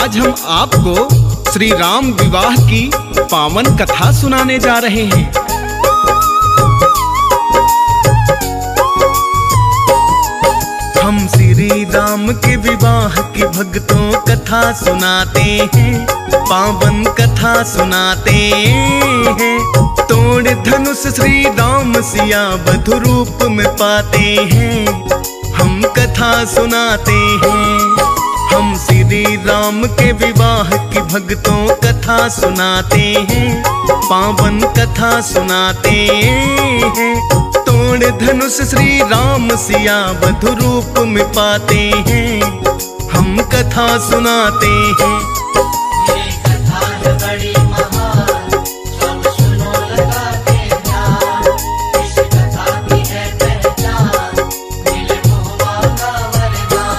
आज हम आपको श्री राम विवाह की पावन कथा सुनाने जा रहे हैं। हम श्री राम के विवाह की भक्तों कथा सुनाते हैं, पावन कथा सुनाते हैं। तोड़ धनुष श्री राम सिया वधु रूप में पाते हैं, हम कथा सुनाते हैं। हम श्री राम के विवाह की भक्तों कथा सुनाते हैं, पावन कथा सुनाते हैं। तोड़ धनुष श्री राम सिया वधु रूप में पाते हैं, हम कथा सुनाते हैं। ये कथा है बड़ी महान, सब सुनो लगा के ध्यान। इस कथा की है पहचान, मिले मोहबा का वरदान।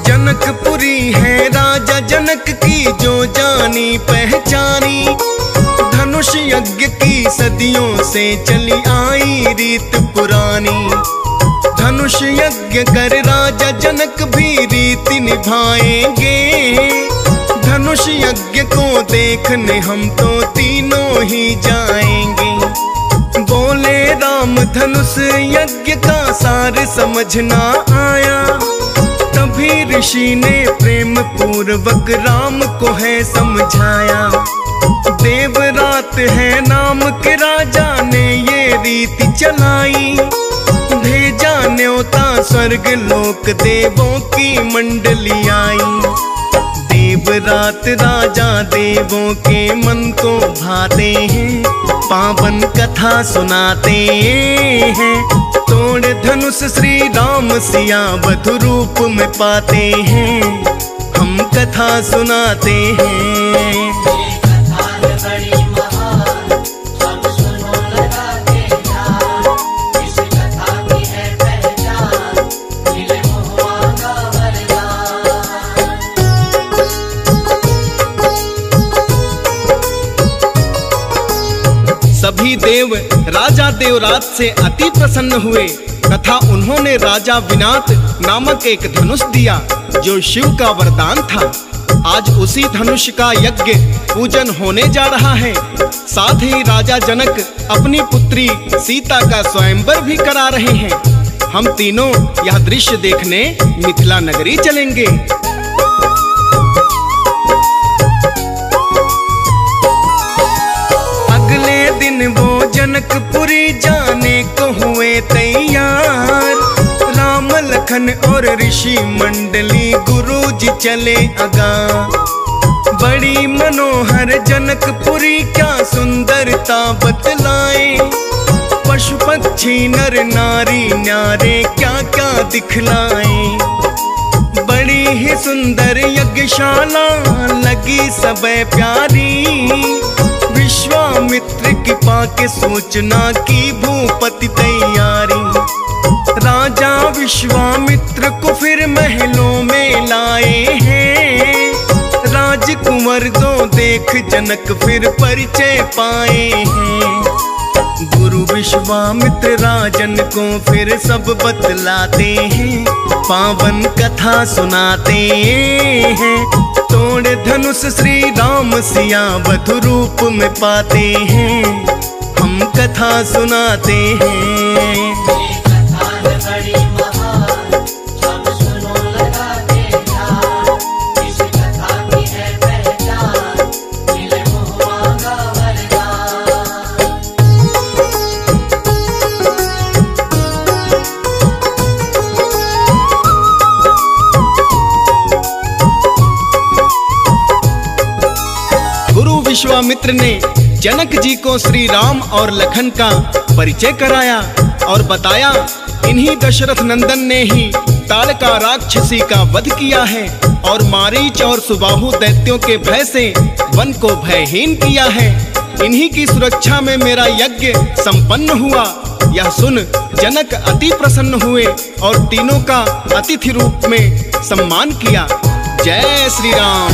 जनकपुरी है राजा जनक की जो जानी पहचानी, धनुष यज्ञ की सदियों से चली आई रीत पुरानी। धनुष यज्ञ कर राजा जनक भी रीति निभाएंगे, धनुष यज्ञ को देखने हम तो तीनों ही जाएंगे। बोले राम धनुष यज्ञ का सार समझ ना आया, तभी ऋषि ने प्रेम पूर्वक राम को है समझाया। देवरात है नाम के राजा ने ये रीति चलाई, भेजा न्योता स्वर्ग लोक देवों की मंडली आई। देवरात राजा देवों के मन को भाते हैं, पावन कथा सुनाते हैं। तोड़ धनुष श्री राम सिया वधु रूप में पाते हैं, हम कथा सुनाते हैं। ये कथा है बड़ी महान, सब सुनो लगा के ध्यान। इस कथा की है पहचान, मिले मोहबा का वरदान। सभी देव राजा देवरात से अति प्रसन्न हुए तथा उन्होंने राजा विनात नामक एक धनुष दिया जो शिव का वरदान था। आज उसी धनुष का यज्ञ पूजन होने जा रहा है। साथ ही राजा जनक अपनी पुत्री सीता का स्वयंवर भी करा रहे हैं। हम तीनों यह दृश्य देखने मिथिला नगरी चलेंगे। अगले दिन वो जनकपुरी जाने को हुए तैयार, राम लखन और ऋषि मंडली गुरुजी चले आगा। बड़ी मनोहर जनकपुरी क्या सुंदरता बतलाए, पशु पक्षी नर नारी न्यारे क्या क्या दिखलाए। बड़ी ही सुंदर यज्ञशाला लगी सबे प्यारी, विश्वामित्र की पाके सूचना की भूपति तैयारी। राजा विश्वामित्र को फिर महलों में लाए हैं, राजकुंवर को देख जनक फिर परिचय पाए हैं। गुरु विश्वामित्र राजन को फिर सब बतलाते हैं, पावन कथा सुनाते हैं। तोड़ धनुष श्री राम सिया वधु रूप में पाते हैं, हम कथा सुनाते हैं। ये कथा है बड़ी महान, सब सुनो लगा के ध्यान। इस कथा की है पहचान, मिले मोहबा का वरदान। गुरु विश्वामित्र ने जनक जी को श्री राम और लखन का परिचय कराया और बताया इन्हीं दशरथ नंदन ने ही ताड़का राक्षसी का वध किया है और मारीच और सुबाहु दैत्यों के भय से वन को भयहीन किया है। इन्हीं की सुरक्षा में मेरा यज्ञ संपन्न हुआ। यह सुन जनक अति प्रसन्न हुए और तीनों का अतिथि रूप में सम्मान किया। जय श्री राम।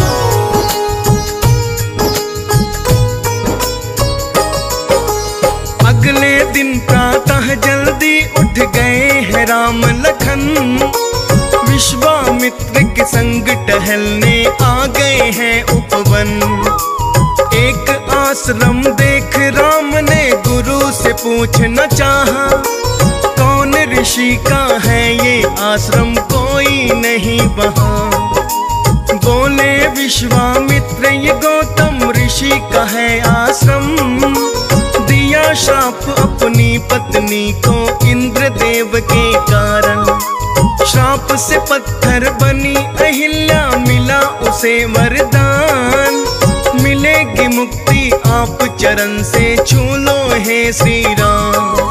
अगले दिन प्रातः जल्दी उठ गए हैं राम लखन, विश्वामित्र के संग टहलने आ गए हैं उपवन। एक आश्रम देख राम ने गुरु से पूछना चाहा, कौन ऋषि का है ये आश्रम, कोई नहीं वहाँ। बोले विश्वामित्र ये गौतम ऋषि का है आश्रम, दिया श्राप अपनी पत्नी को इंद्रदेव के कारण। श्राप से पत्थर बनी अहिल्या, मिला उसे वरदान। मिलेगी मुक्ति आप चरण से छू लो हे श्री राम।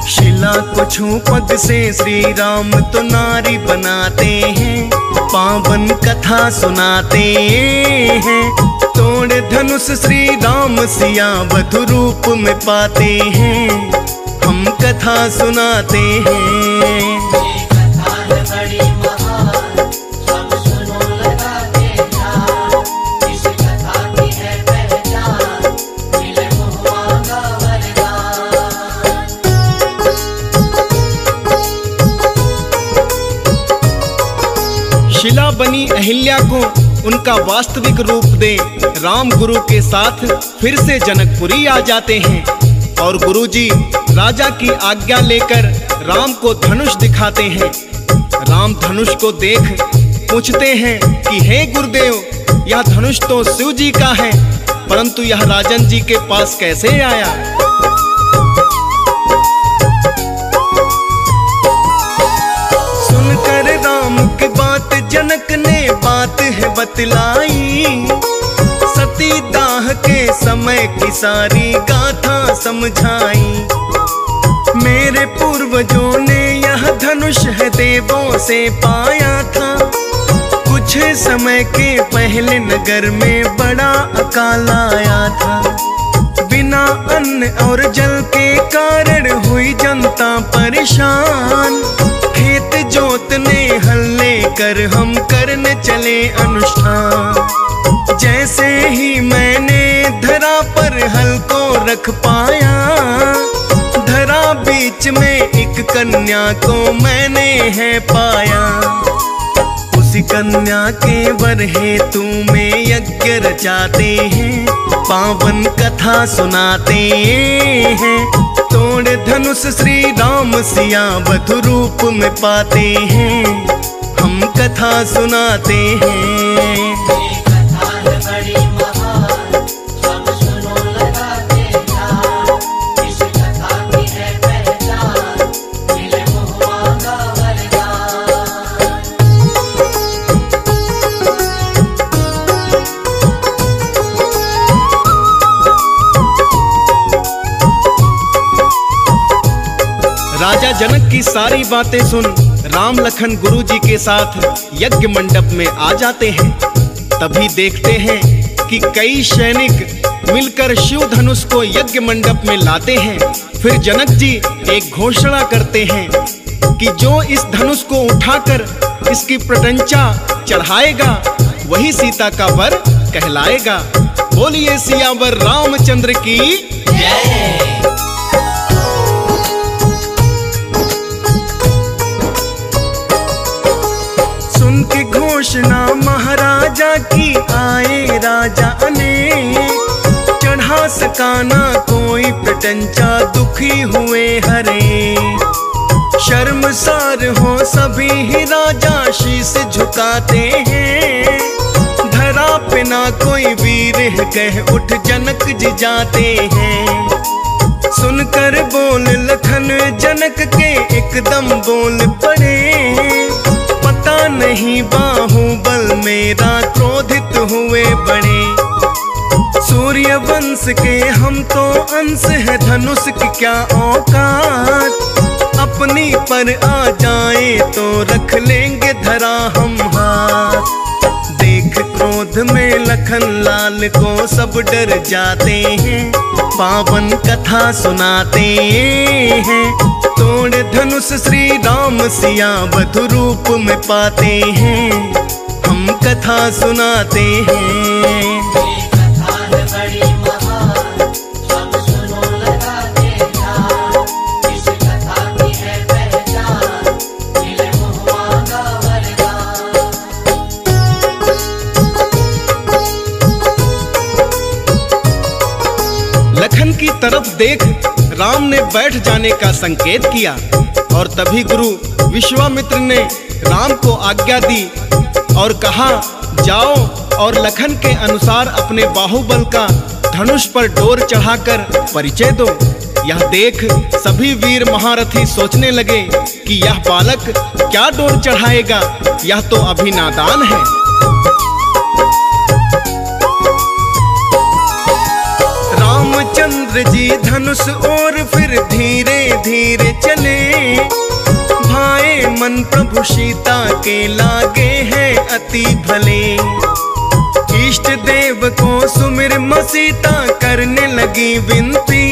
शिला को छू पग से श्री राम तो नारी बनाते हैं, पावन कथा सुनाते हैं। तोड़ धनुष श्री राम सिया वधु रूप में पाते हैं, हम कथा सुनाते हैं। ये कथा है बड़ी महान, सब सुनो लगा के ध्यान। इस कथा की है पहचान, मिले मुँह मांगा वरदान। शिला बनी अहिल्या को उनका वास्तविक रूप दे राम गुरु के साथ फिर से जनकपुरी आ जाते हैं और गुरुजी राजा की आज्ञा लेकर राम को धनुष दिखाते हैं। राम धनुष को देख पूछते हैं कि हे गुरुदेव, यह धनुष तो शिव जी का है, परंतु यह राजन जी के पास कैसे आया? सुनकर राम की बात जनक ने बात है बतलाई, सती दाह के समय की सारी गाथा समझाई। मेरे पूर्वजों ने यह धनुष है देवों से पाया था, कुछ समय के पहले नगर में बड़ा अकाल आया था। बिना अन्न और जल के कारण हुई जनता परेशान, खेत जोतने हल लेकर हम करने चले अनुष्ठान। जैसे ही मैंने धरा पर हल को रख पाया, धरा बीच में एक कन्या को मैंने है पाया। उसी कन्या के वर हेतु में यज्ञ रचाते हैं, पावन कथा सुनाते हैं। तोड़ धनुष श्री राम सिया वधु रूप में पाते हैं, हम कथा सुनाते हैं। ये कथा है बड़ी महान, सब सुनो लगा के ध्यान। इस कथा की है पहचान, मिले मुँह मांगा वरदान। राजा जनक की सारी बातें सुन राम लखन गुरु जी के साथ यज्ञ मंडप में आ जाते हैं। तभी देखते हैं कि कई सैनिक मिलकर शिव धनुष को यज्ञ मंडप में लाते हैं। फिर जनक जी एक घोषणा करते हैं कि जो इस धनुष को उठाकर इसकी प्रटंचा चढ़ाएगा वही सीता का वर कहलाएगा। बोलिए सियावर रामचंद्र की जय। सुन के घोषणा महाराजा की आए राजा अनेक, चढ़ा सकाना कोई प्रटंचा दुखी हुए हरे। शर्मसार हो सभी ही राजा शीश झुकाते हैं, धरा पे ना कोई वीर है कह उठ जनक जी जाते हैं। सुनकर बोल लखन जनक के एकदम बोल पड़े, पता नहीं बाहुबल मेरा क्रोधित हुए बड़े। सूर्य वंश के हम तो अंश है, धनुष की क्या औकात, अपनी पर आ जाए तो रख लेंगे धरा हम हाथ। देख क्रोध में लखन लाल को सब डर जाते हैं, पावन कथा सुनाते हैं। तोड़ धनुष श्री राम सिया बधु रूप में पाते हैं, हम कथा सुनाते हैं। ये कथा है बड़ी महान, सब सुनो लगा के ध्यान। इस कथा की है पहचान, मिले मुँह मांगा वरदान। लखन की तरफ देख राम ने बैठ जाने का संकेत किया और तभी गुरु विश्वामित्र ने राम को आज्ञा दी और कहा, जाओ और लखन के अनुसार अपने बाहुबल का धनुष पर डोर चढ़ाकर परिचय दो। यह देख सभी वीर महारथी सोचने लगे कि यह बालक क्या डोर चढ़ाएगा, यह तो अभी नादान है। रामचंद्र जी धनुष और फिर धीरे धीरे चले, भाए मन प्रभु सीता के लागे हैं अति भले। इष्ट देव को सुमिर सीता करने लगी विनती,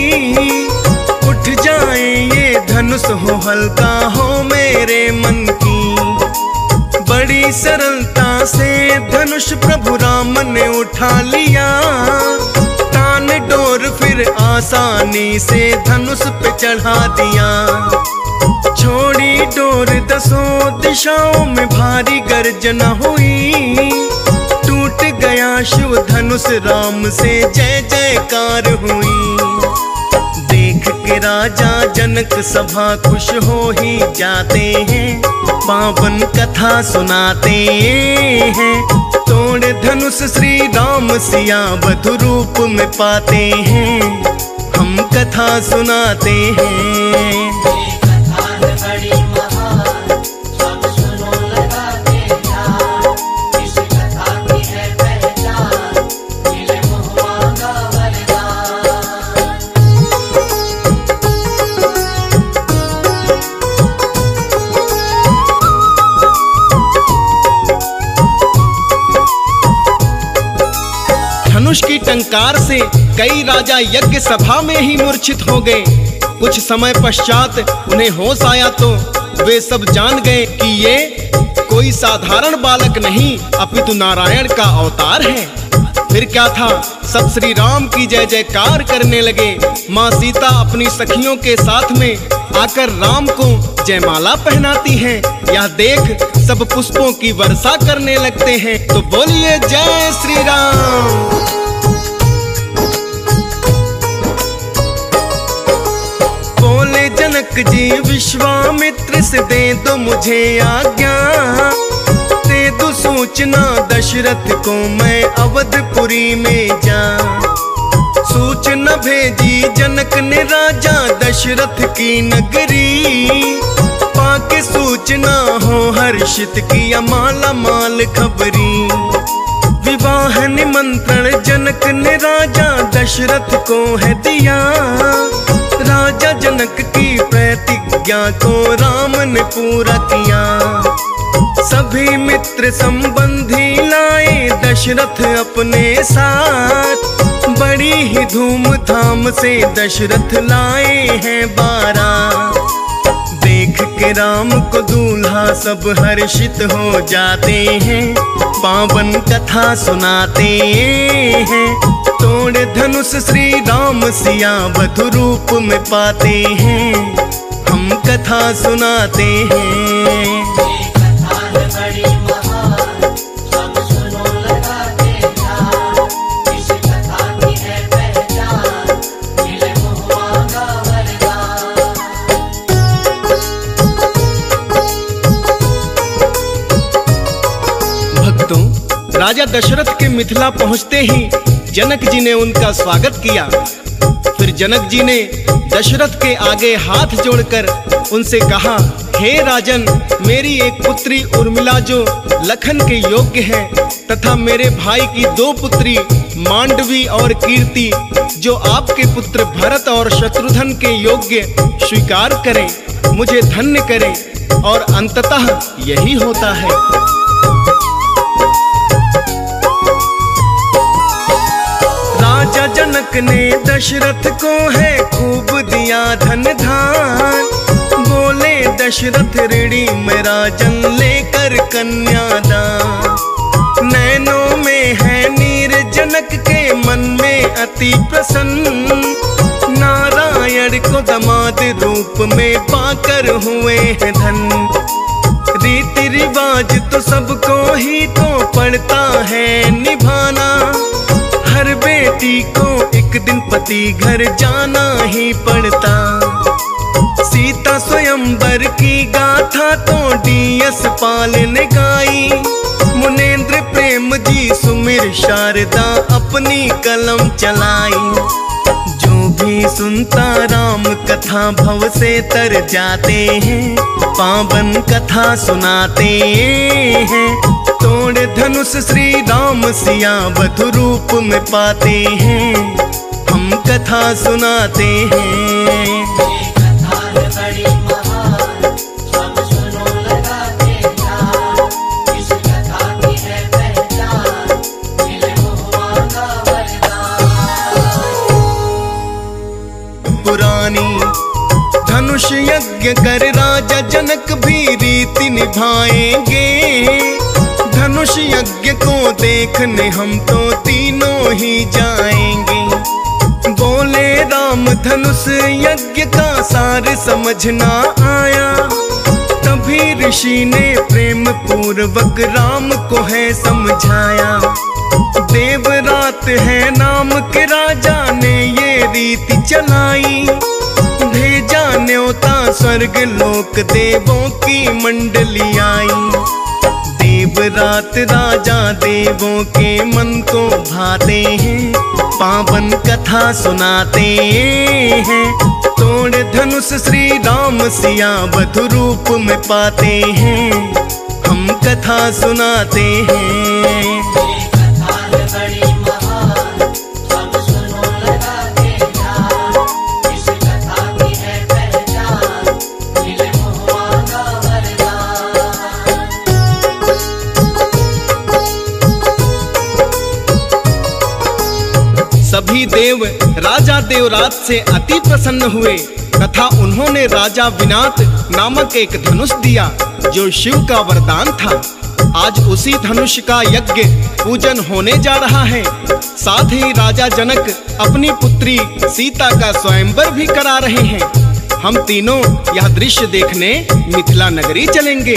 उठ जाए ये धनुष हो हल्का हो मेरे मन की। बड़ी सरलता से धनुष प्रभु राम ने उठा लिया, तान डोर फिर आसानी से धनुष पे चढ़ा दिया। छोड़ी डोर दसों दिशाओं में भारी गर्जना हुई, टूट गया शिव धनुष राम से जय जयकार हुई। देख के राजा जनक सभा खुश हो ही जाते हैं, पावन कथा सुनाते हैं। तोड़ धनुष श्री राम सिया बधु रूप में पाते हैं, हम कथा सुनाते हैं। ये कथा है बड़ी महान, सब सुनो लगा के ध्यान। इस कथा की है पहचान, मिले मुँह मांगा वरदान। धनुष की टंकार से कई राजा यज्ञ सभा में ही मूर्छित हो गए। कुछ समय पश्चात उन्हें होश आया तो वे सब जान गए कि ये कोई साधारण बालक नहीं अपितु नारायण का अवतार है। फिर क्या था, सब श्री राम की जय जयकार करने लगे। माँ सीता अपनी सखियों के साथ में आकर राम को जयमाला पहनाती हैं। यह देख सब पुष्पों की वर्षा करने लगते हैं। तो बोलिए जय श्री राम। बोले जनक जी विश्वामित्र से दे दो मुझे आज्ञा, दे दो सूचना दशरथ को मैं अवधपुरी में जा। सूचना भेजी जनक ने राजा दशरथ की नगरी, पाके सूचना हो हर्षित किया माला माल खबरी। विवाह निमंत्रण जनक ने राजा दशरथ को है दिया, राजा जनक की प्रतिज्ञा को राम ने पूरा किया। सभी मित्र संबंधी लाए दशरथ अपने साथ, बड़ी ही धूमधाम से दशरथ लाए हैं 12। देख के राम को दूल्हा सब हर्षित हो जाते हैं, पावन कथा सुनाते हैं। तोड़ धनुष श्री राम सिया बधु रूप में पाते हैं, हम कथा सुनाते हैं। ये कथा है बड़ी महान, सब सुनो लगा के ध्यान। इस कथा की है पहचान, मिले मुँह मांगा वरदान। भक्तों, राजा दशरथ के मिथिला पहुंचते ही जनक जी ने उनका स्वागत किया। फिर जनक जी ने दशरथ के आगे हाथ जोड़कर उनसे कहा, हे राजन, मेरी एक पुत्री उर्मिला जो लखन के योग्य है, तथा मेरे भाई की 2 पुत्री मांडवी और कीर्ति जो आपके पुत्र भरत और शत्रुघ्न के योग्य स्वीकार करें, मुझे धन्य करें, और अंततः यही होता है। जनक ने दशरथ को है खूब दिया धन धान। बोले दशरथ ऋणी में राजन लेकर कन्यादान। नैनों में है नीर जनक के मन में अति प्रसन्न। नारायण को दामाद रूप में पाकर हुए हैं धन। रीति रिवाज तो सबको ही तो पड़ता है निभाना। हर बेटी को एक दिन पति घर जाना ही पड़ता। सीता स्वयंवर की गाथा तो डीएस पाल ने गाई। मुनेंद्र प्रेम जी सुमिर शारदा अपनी कलम चलाई। जो भी सुनता राम कथा भव से तर जाते हैं। पावन कथा सुनाते हैं। तोड़ धनुष श्री राम सिया वधु रूप में पाते हैं। हम कथा सुनाते हैं। कथा है बड़ी महान, सब सुनो लगा के ध्यान। इस कथा की है पहचान, मिले मुहुआ का वरदान। पुरानी धनुष यज्ञ कर राजा जनक भी रीति निभाएंगे। धनुष यज्ञ को देखने हम तो तीनों ही जाएंगे। बोले राम धनुष यज्ञ का सार समझना आया। तभी ऋषि ने प्रेम पूर्वक राम को है समझाया। देवरात है नाम के राजा ने ये रीति चलाई। भेजा न्योता स्वर्ग लोक देवों की मंडली आई। देवरात राजा देवों के मन को भाते हैं। पावन कथा सुनाते हैं। तोड़ धनुष श्री राम सिया वधु रूप में पाते हैं। हम कथा सुनाते हैं। कथा है बड़ी महान, सब सुनो लगा के ध्यान। इस कथा की है पहचान, मिले मुहुआ का वरदान। सभी देव राजा देवरात से अति प्रसन्न हुए तथा उन्होंने राजा विनात नामक एक धनुष दिया जो शिव का वरदान था। आज उसी धनुष का यज्ञ पूजन होने जा रहा है। साथ ही राजा जनक अपनी पुत्री सीता का स्वयंवर भी करा रहे हैं। हम तीनों यह दृश्य देखने मिथिला नगरी चलेंगे।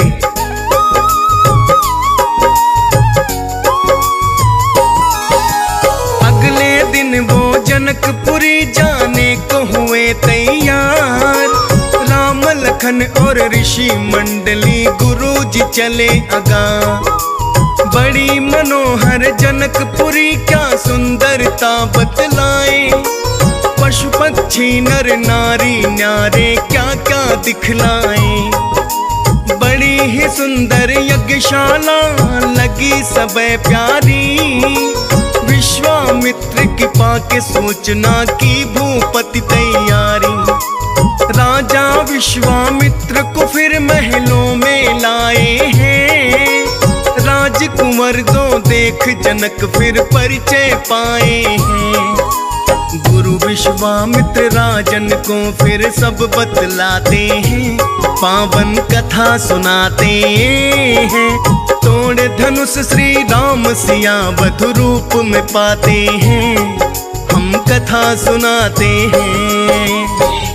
अगले दिन वो जनकपुरी जाने को हुए तैयार। राम लखन और ऋषि मंडली गुरुजी चले आगा। बड़ी मनोहर जनकपुरी क्या सुंदरता बतलाए। पशु पक्षी नर नारी न्यारे क्या क्या दिखलाए। बड़ी ही सुंदर यज्ञशाला लगी सबे प्यारी। विश्वामित्र की पाके सूचना की भूपति तैयारी। राजा विश्वामित्र को फिर महलों में लाए हैं। राजकुंवर को देख जनक फिर परिचय पाए हैं। गुरु विश्वामित्र राजन को फिर सब बतलाते हैं। पावन कथा सुनाते हैं। तोड़ धनुष श्री राम सिया वधु रूप में पाते हैं। हम कथा सुनाते हैं।